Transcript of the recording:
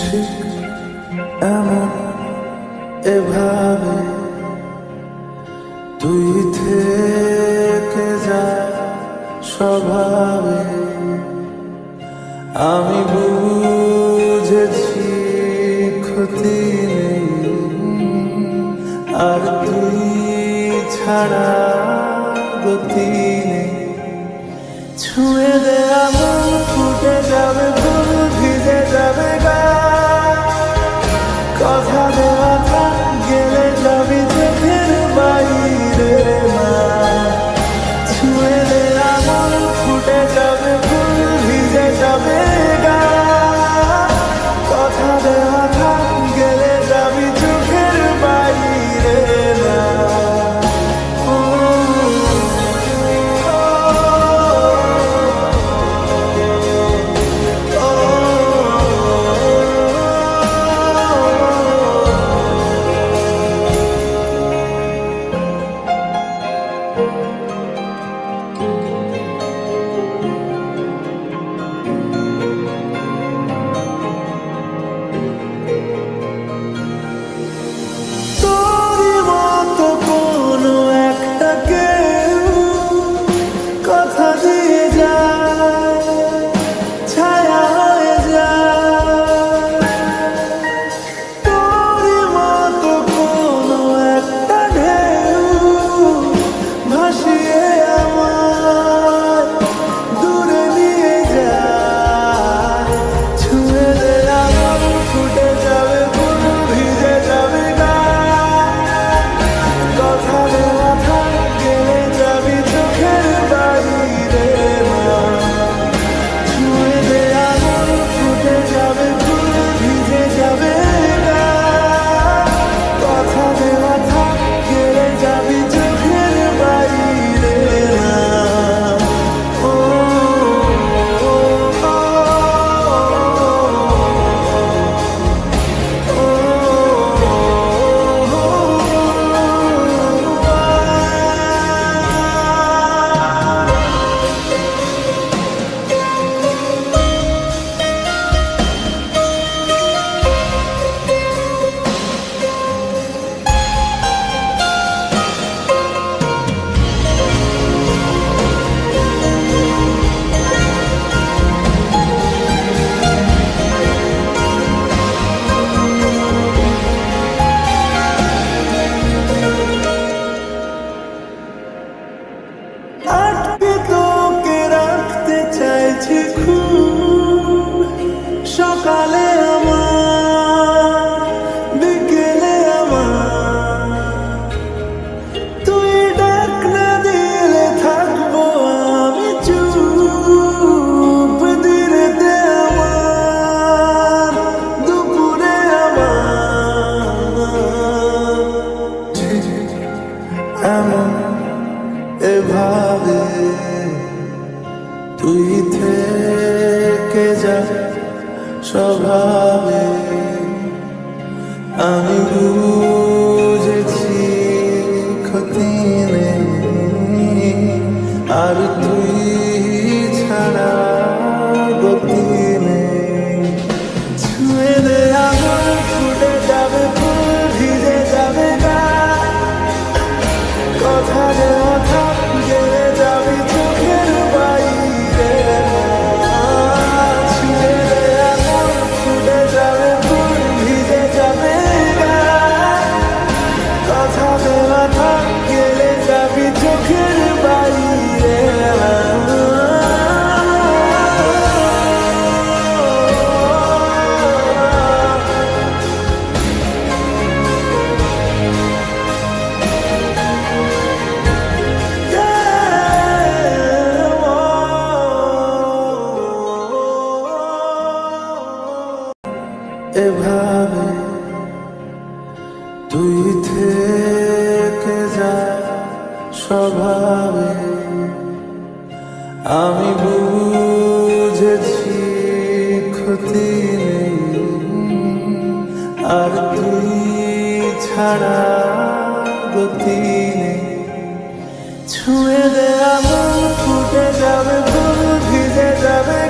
ঠিক এমন এভাবে তুই থেকে যা স্বভাবে। আমি বুঝেছি ক্ষতি নেই, আর তুই ছাড়া গতি নেই। ছুঁয়ে দে আমন, ফুটে যাবে ফুল, ভিজে যাবে গা। কথা দেওয়া থাক, গেলে যাবি চোখের বাইরে না। ছুঁয়ে দে আমন, ফুটে যাবে ফুল, ভিজে যাবে গা। কথা দেওয়া থাক, গেলে যাবি চোখের বাইরে না। সকালে আমার, বিকেলে আমার, তুই ডাক না দিলে থাকবো আমি চুপ। দিনেতে আমার, দুপুরে আমার, ঠিক এমন এভাবে তুই থেকে যা স্বভাবে। আমি বুঝেছি ক্ষতি নেই, আর তুই ছাড়া গতি নেই। ছুঁয়ে দে আমন, ফুটে যাবে ফুল, ভিজে যাবে গা। কথা দেওয়া থাক, গেলে যাবি চোখের বাইরে না। ছুঁয়ে দে আমন, ফুটে যাবে ফুল, ভিজে যাবে গা। কথা দেওয়া থাক, গেলে যাবি চোখের বাইরে না। এভাবে তুই থেকে যা স্বভাবে। আমি বুঝেছি ক্ষতি নেই, আর তুই ছাড়া গতি নেই। ছুঁয়ে দে আমন, ফুটে যাবে ফুল, ভিজে যাবে।